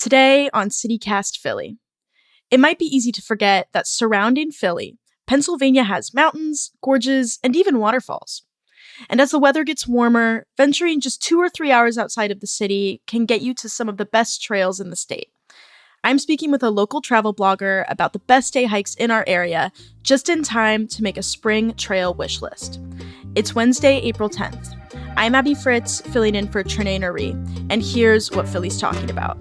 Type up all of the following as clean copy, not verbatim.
Today on CityCast Philly. It might be easy to forget that surrounding Philly, Pennsylvania has mountains, gorges, and even waterfalls. And as the weather gets warmer, venturing just 2 or 3 hours outside of the city can get you to some of the best trails in the state. I'm speaking with a local travel blogger about the best day hikes in our area, just in time to make a spring trail wish list. It's Wednesday, April 10th. I'm Abby Fritz, filling in for Trinae Nari, and here's what Philly's talking about.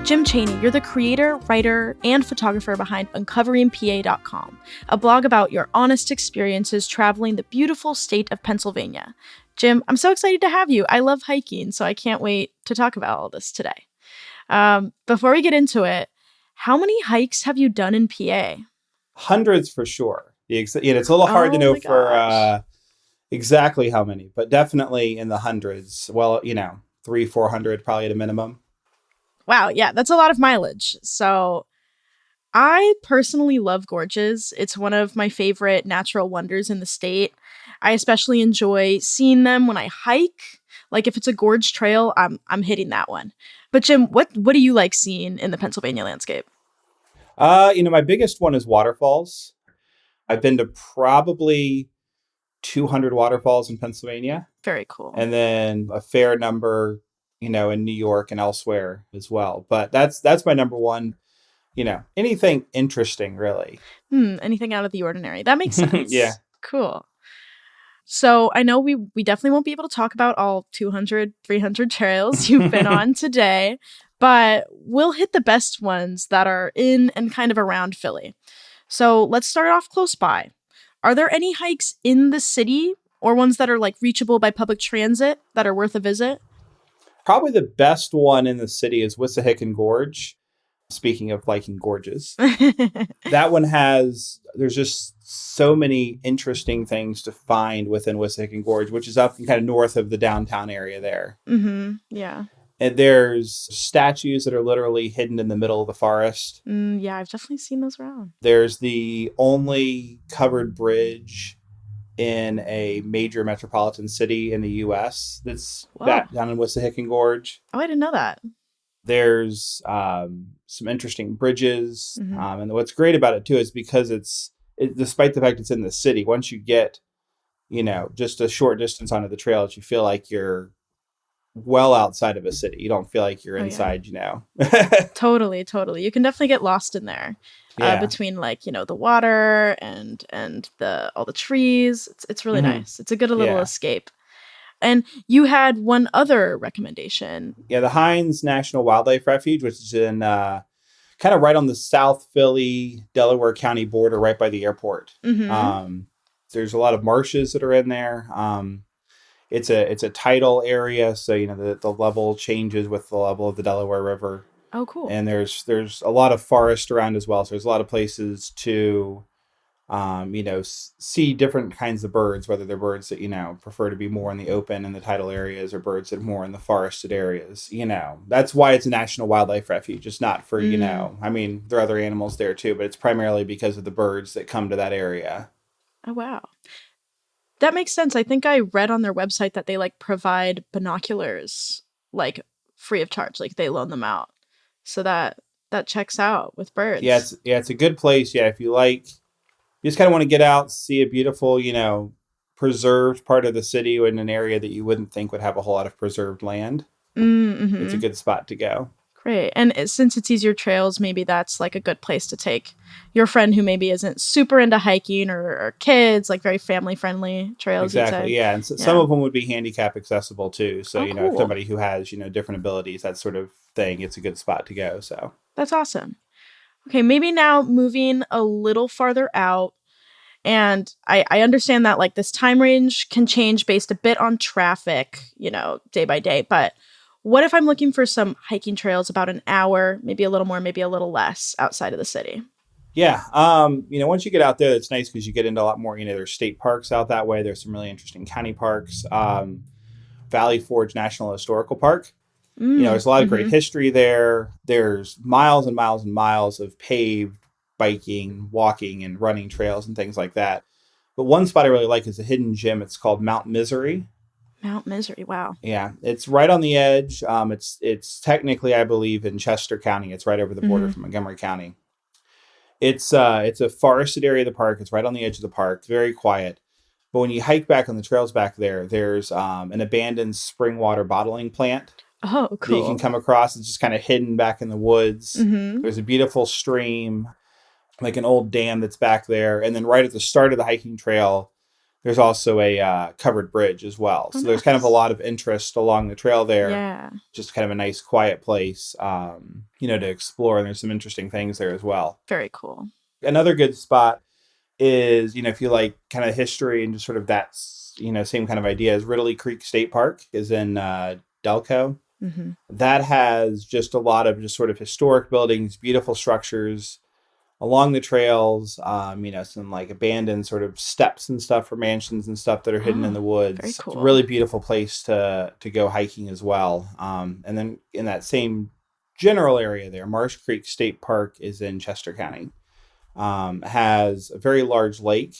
Jim Chaney, you're the creator, writer, and photographer behind UncoveringPA.com, a blog about your honest experiences traveling the beautiful state of Pennsylvania. Jim, I'm so excited to have you. I love hiking, so I can't wait to talk about all this today. Before we get into it, how many hikes have you done in PA? Hundreds for sure. It's a little hard to know for exactly how many, but definitely in the hundreds. Well, 300-400 probably at a minimum. Wow, yeah, that's a lot of mileage. So I personally love gorges. It's one of my favorite natural wonders in the state. I especially enjoy seeing them when I hike. Like if it's a gorge trail, I'm hitting that one. But Jim, what do you like seeing in the Pennsylvania landscape? My biggest one is waterfalls. I've been to probably 200 waterfalls in Pennsylvania. Very cool. And then a fair number in New York and elsewhere as well. But that's my number one, anything interesting, really. Anything out of the ordinary. That makes sense. Yeah. Cool. So I know we definitely won't be able to talk about all 200, 300 trails you've been on today, but we'll hit the best ones that are in and kind of around Philly. So let's start off close by. Are there any hikes in the city or ones that are reachable by public transit that are worth a visit? Probably the best one in the city is Wissahickon Gorge. Speaking of liking gorges, that one there's just so many interesting things to find within Wissahickon Gorge, which is up kind of north of the downtown area there. Mm-hmm. Yeah. And there's statues that are literally hidden in the middle of the forest. Yeah, I've definitely seen those around. There's the only covered bridge in a major metropolitan city in the U.S. that's down in Wissahickon Gorge. Oh, I didn't know that. There's some interesting bridges. Mm-hmm. And what's great about it, too, is because despite the fact it's in the city, once you get, just a short distance onto the trails, you feel like you're well outside of a city. You don't feel like you're inside, Totally. You can definitely get lost in there. Yeah. Between the water and all the trees. It's really nice. It's a good little escape. And you had one other recommendation. Yeah, the Hines National Wildlife Refuge, which is in kind of right on the South Philly, Delaware County border, right by the airport. Mm-hmm. There's a lot of marshes that are in there. It's a tidal area, so the level changes with the level of the Delaware River. Oh, cool. And there's a lot of forest around as well. So there's a lot of places to, see different kinds of birds, whether they're birds that, prefer to be more in the open in the tidal areas or birds that are more in the forested areas. That's why it's a national wildlife refuge. It's not for, there are other animals there too, but it's primarily because of the birds that come to that area. Oh, wow. That makes sense. I think I read on their website that they provide binoculars free of charge. They loan them out. So that checks out with birds. Yeah, it's a good place. Yeah, if you just kind of want to get out, see a beautiful, preserved part of the city in an area that you wouldn't think would have a whole lot of preserved land. Mm-hmm. It's a good spot to go. Great. And since it's easier trails, maybe that's a good place to take your friend who maybe isn't super into hiking or kids, very family friendly trails. Exactly. Yeah. And some of them would be handicap accessible too. So, cool. If somebody who has, different abilities, that sort of thing, it's a good spot to go. So that's awesome. Okay. Maybe now moving a little farther out. And I understand that this time range can change based a bit on traffic, day by day. But what if I'm looking for some hiking trails about an hour, maybe a little more, maybe a little less outside of the city? Yeah. Once you get out there, it's nice because you get into a lot more, there's state parks out that way. There's some really interesting county parks. Valley Forge National Historical Park. There's a lot of great history there. There's miles and miles and miles of paved biking, walking, and running trails and things like that. But one spot I really like is a hidden gem. It's called Mount Misery. Mount Misery. Wow. Yeah, it's right on the edge. It's technically, I believe, in Chester County. It's right over the border from Montgomery County. It's a forested area of the park. It's right on the edge of the park. Very quiet. But when you hike back on the trails back there, there's an abandoned spring water bottling plant Oh, that you can cool. come across. It's just kind of hidden back in the woods. Mm-hmm. There's a beautiful stream, like an old dam that's back there. And then right at the start of the hiking trail, there's also a covered bridge as well. Oh, So there's kind of a nice. lot of interest along the trail there. Yeah. Just kind of a nice quiet place, to explore. And there's some interesting things there as well. Very cool. Another good spot is, if you like kind of history and just sort of that, same kind of idea, is Ridley Creek State Park is in Delco. Mm-hmm. That has just a lot of just sort of historic buildings, beautiful structures along the trails, some like abandoned sort of steps and stuff for mansions and stuff that are hidden in the woods. Very It's a cool. really beautiful place to go hiking as well. And then in that same general area there, Marsh Creek State Park is in Chester County. Has a very large lake.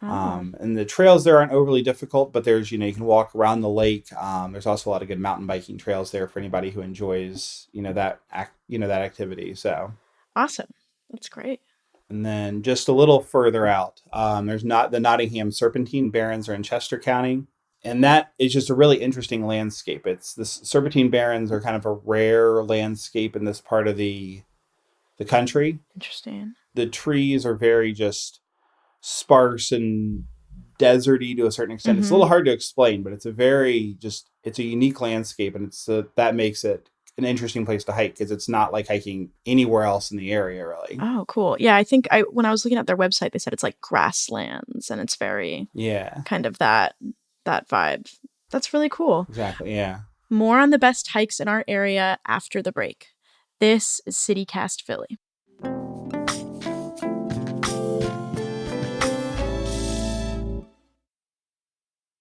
Oh, And the trails there aren't overly difficult, but there's, you can walk around the lake. There's also a lot of good mountain biking trails there for anybody who enjoys, that activity. So. awesome. That's great. And then just a little further out, there's not the Nottingham Serpentine Barrens are in Chester County. And that is just a really interesting landscape. It's the Serpentine Barrens are kind of a rare landscape in this part of the country. Interesting. The trees are very just sparse and deserty to a certain extent. It's a little hard to explain, but it's a unique landscape. And that makes it an interesting place to hike because it's not like hiking anywhere else in the area, really. Oh, cool. Yeah, I think when I was looking at their website, they said it's like grasslands and it's very Yeah, kind of that vibe. That's really cool. exactly. Yeah. More on the best hikes in our area after the break. This is CityCast Philly.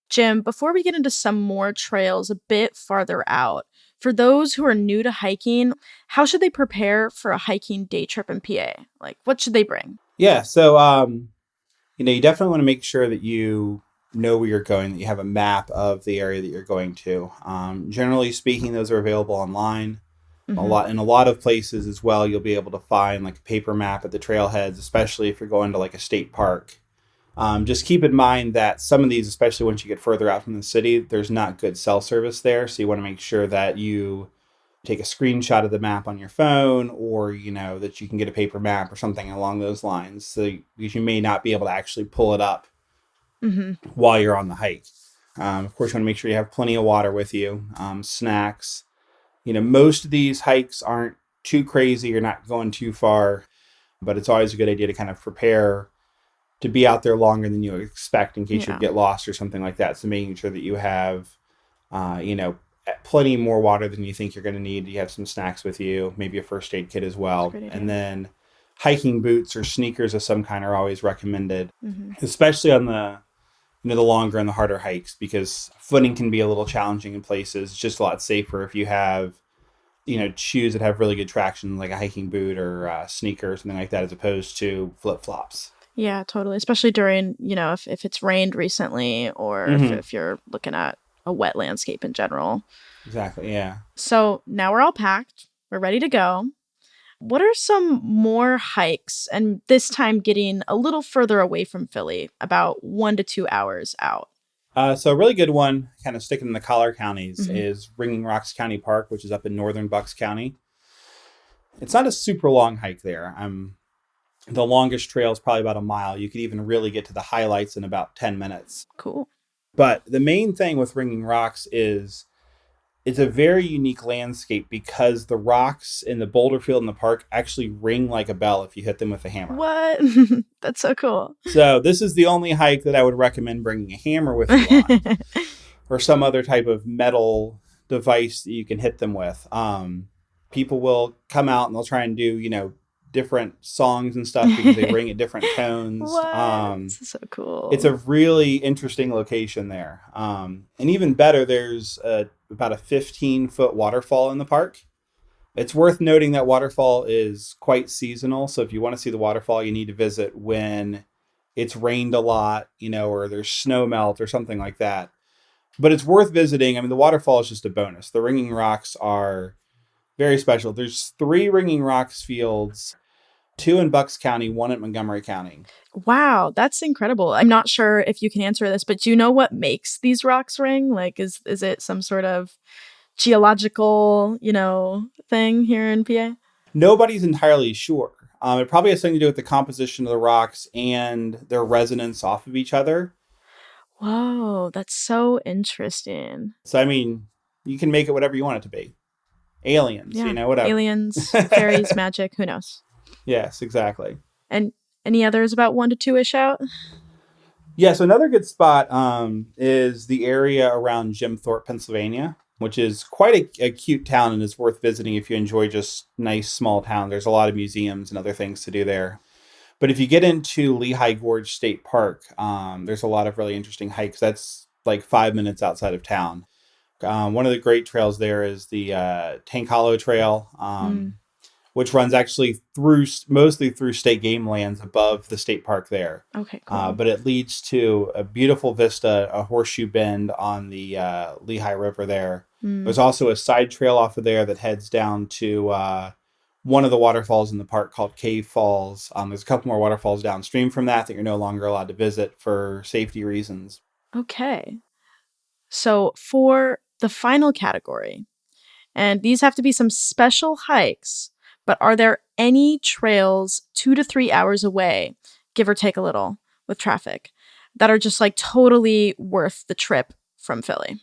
Jim, before we get into some more trails a bit farther out, for those who are new to hiking, how should they prepare for a hiking day trip in PA? Like, what should they bring? Yeah. So, you definitely want to make sure that you know where you're going, that you have a map of the area that you're going to. Generally speaking, those are available online. Mhm. In a lot of places as well, you'll be able to find like a paper map at the trailheads, especially if you're going to like a state park. Just keep in mind that some of these, especially once you get further out from the city, there's not good cell service there. So you want to make sure that you take a screenshot of the map on your phone, or, that you can get a paper map or something along those lines. So because you may not be able to actually pull it up while you're on the hike. Of course, you want to make sure you have plenty of water with you, snacks. Most of these hikes aren't too crazy. You're not going too far, but it's always a good idea to kind of prepare to be out there longer than you expect in case you Yeah. get lost or something like that. So making sure that you have, plenty more water than you think you're going to need. You have some snacks with you, maybe a first aid kit as well. That's a great idea. And then hiking boots or sneakers of some kind are always recommended, Mhm. especially on the longer and the harder hikes, because footing can be a little challenging in places. It's just a lot safer if you have, shoes that have really good traction, like a hiking boot or sneaker or something like that, as opposed to flip-flops. Yeah, totally. Especially during, if it's rained recently or if you're looking at a wet landscape in general. Exactly. Yeah. So now we're all packed. We're ready to go. What are some more hikes, and this time getting a little further away from Philly, about 1 to 2 hours out? So a really good one, kind of sticking in the collar counties, is Ringing Rocks County Park, which is up in northern Bucks County. It's not a super long hike there. The longest trail is probably about a mile. You could even really get to the highlights in about 10 minutes. Cool. But the main thing with Ringing Rocks is it's a very unique landscape because the rocks in the boulder field in the park actually ring like a bell if you hit them with a hammer. What? That's so cool. So this is the only hike that I would recommend bringing a hammer with you on, or some other type of metal device that you can hit them with. People will come out and they'll try and do, different songs and stuff because they ring at different tones. What? This is so cool. It's a really interesting location there. And even better, there's about a 15-foot waterfall in the park. It's worth noting that waterfall is quite seasonal. So if you want to see the waterfall, you need to visit when it's rained a lot, or there's snow melt or something like that. But it's worth visiting. I mean, the waterfall is just a bonus. The Ringing Rocks are very special. There's 3 Ringing Rocks fields, 2 in Bucks County, 1 in Montgomery County. Wow, that's incredible. I'm not sure if you can answer this, but do you know what makes these rocks ring? Like, is it some sort of geological, thing here in PA? Nobody's entirely sure. It probably has something to do with the composition of the rocks and their resonance off of each other. Whoa, that's so interesting. So, I mean, you can make it whatever you want it to be. Aliens, whatever. Aliens, fairies, magic, who knows? Yes, exactly. And any others about 1 to 2-ish out? Yeah, so another good spot is the area around Jim Thorpe, Pennsylvania, which is quite a cute town and is worth visiting if you enjoy just nice small town. There's a lot of museums and other things to do there. But if you get into Lehigh Gorge State Park, there's a lot of really interesting hikes. That's like 5 minutes outside of town. One of the great trails there is the Tank Hollow Trail, which runs actually mostly through state game lands above the state park there. Okay, cool. But it leads to a beautiful vista, a horseshoe bend on the Lehigh River there. There's also a side trail off of there that heads down to one of the waterfalls in the park called Cave Falls. There's a couple more waterfalls downstream from that you're no longer allowed to visit for safety reasons. Okay. So for the final category, and these have to be some special hikes, but are there any trails 2 to 3 hours away, give or take a little with traffic, that are just like totally worth the trip from Philly?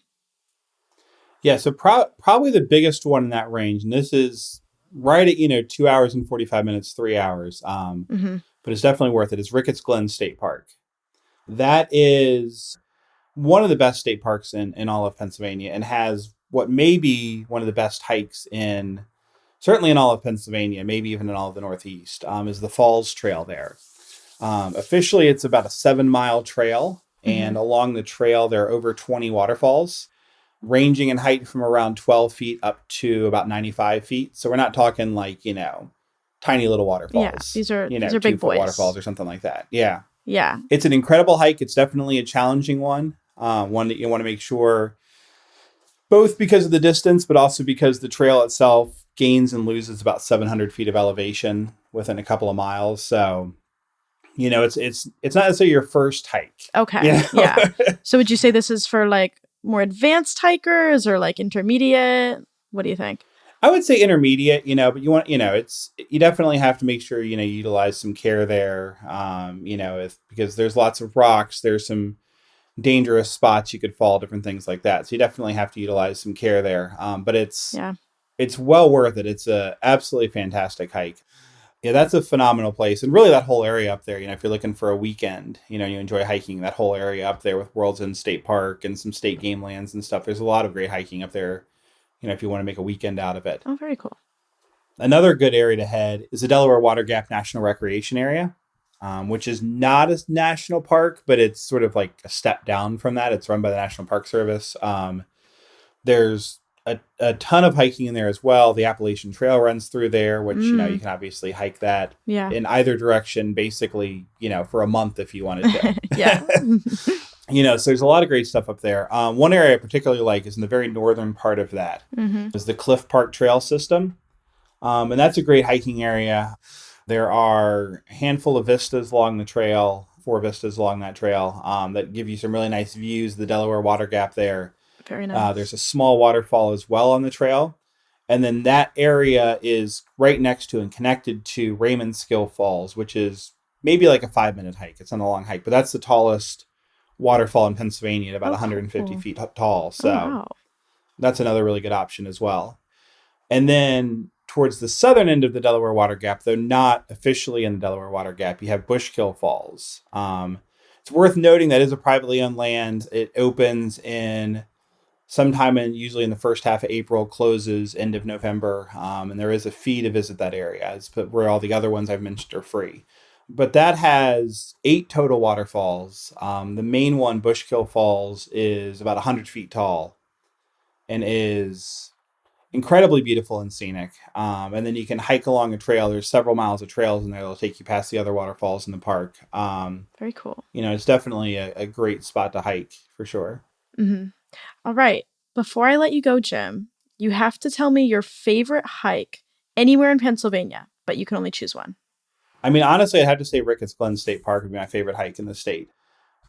Yeah, so probably the biggest one in that range, and this is right at 2 hours and 45 minutes, 3 hours, but it's definitely worth it, is Ricketts Glen State Park. That is one of the best state parks in all of Pennsylvania and has what may be one of the best hikes certainly in all of Pennsylvania, maybe even in all of the Northeast, is the Falls Trail there. Officially, it's about a 7-mile trail, and along the trail, there are over 20 waterfalls, ranging in height from around 12 feet up to about 95 feet. So we're not talking like, tiny little waterfalls. Yeah, these are big 2-foot boys. waterfalls or something like that. Yeah. Yeah. It's an incredible hike. It's definitely a challenging one. One that you want to make sure, both because of the distance, but also because the trail itself gains and loses about 700 feet of elevation within a couple of miles. So, it's not necessarily your first hike. Okay. Yeah. So would you say this is for like more advanced hikers or like intermediate? What do you think? I would say intermediate, but you want, you definitely have to make sure, you utilize some care there, because there's lots of rocks, there's some dangerous spots you could fall, different things like that. So you definitely have to utilize some care there. But it's well worth it. It's a absolutely fantastic hike. Yeah, that's a phenomenal place. And really that whole area up there, if you're looking for a weekend, you enjoy hiking that whole area up there with World's End State Park and some state game lands and stuff. There's a lot of great hiking up there, if you want to make a weekend out of it. Oh, very cool. Another good area to head is the Delaware Water Gap National Recreation Area, which is not a national park, but it's sort of like a step down from that. It's run by the National Park Service. There's a ton of hiking in there as well. The Appalachian Trail runs through there, which, you can obviously hike that in either direction, basically, for a month if you wanted to. Yeah. So there's a lot of great stuff up there. One area I particularly like is in the very northern part of that is the Cliff Park Trail System. And that's a great hiking area. There are a handful of vistas along the trail, 4 vistas along that trail that give you some really nice views of the Delaware Water Gap there. Very nice. There's a small waterfall as well on the trail. And then that area is right next to and connected to Raymond Skill Falls, which is maybe like a 5-minute hike. It's not a long hike, but that's the tallest waterfall in Pennsylvania at about 150 feet tall. So that's another really good option as well. And then towards the southern end of the Delaware Water Gap, though not officially in the Delaware Water Gap, you have Bushkill Falls. It's worth noting that is a privately owned land. It opens sometime usually in the first half of April, closes end of November. And there is a fee to visit that area, where all the other ones I've mentioned are free. But that has 8 total waterfalls. The main one, Bushkill Falls, is about 100 feet tall and incredibly beautiful and scenic. And then you can hike along a trail. There's several miles of trails in there that'll take you past the other waterfalls in the park. Very cool. It's definitely a great spot to hike for sure. Mm-hmm. All right. Before I let you go, Jim, you have to tell me your favorite hike anywhere in Pennsylvania, but you can only choose one. I mean, honestly, I'd have to say Ricketts Glen State Park would be my favorite hike in the state.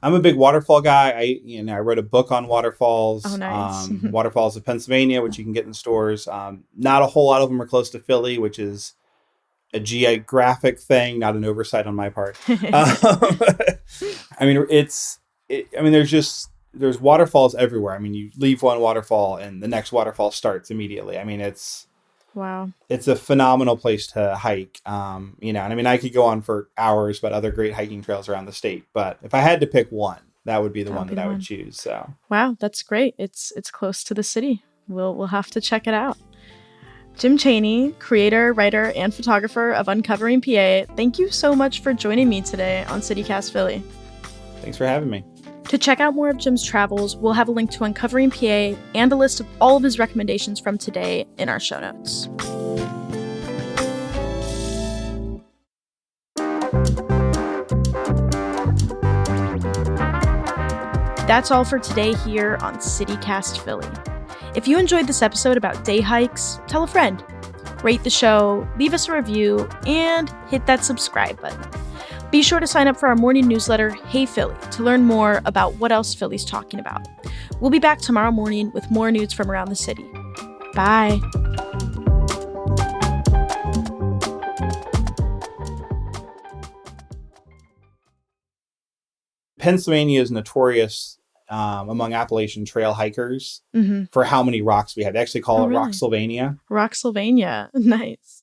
I'm a big waterfall guy. I wrote a book on waterfalls. Oh, nice. Waterfalls of Pennsylvania, which you can get in stores. Not a whole lot of them are close to Philly, which is a geographic thing, not an oversight on my part. I mean, there's waterfalls everywhere. I mean, you leave one waterfall and the next waterfall starts immediately. I mean, wow. It's a phenomenal place to hike. And I mean, I could go on for hours about other great hiking trails around the state, but if I had to pick one, that would be the one that I would choose. So, wow, that's great. It's close to the city. We'll have to check it out. Jim Chaney, creator, writer, and photographer of Uncovering PA, thank you so much for joining me today on CityCast Philly. Thanks for having me. To check out more of Jim's travels, we'll have a link to Uncovering PA and a list of all of his recommendations from today in our show notes. That's all for today here on CityCast Philly. If you enjoyed this episode about day hikes, tell a friend. Rate the show, leave us a review, and hit that subscribe button. Be sure to sign up for our morning newsletter, Hey Philly, to learn more about what else Philly's talking about. We'll be back tomorrow morning with more news from around the city. Bye. Pennsylvania is notorious among Appalachian Trail hikers for how many rocks we have. They actually call it really? Rocksylvania. Rocksylvania. Nice.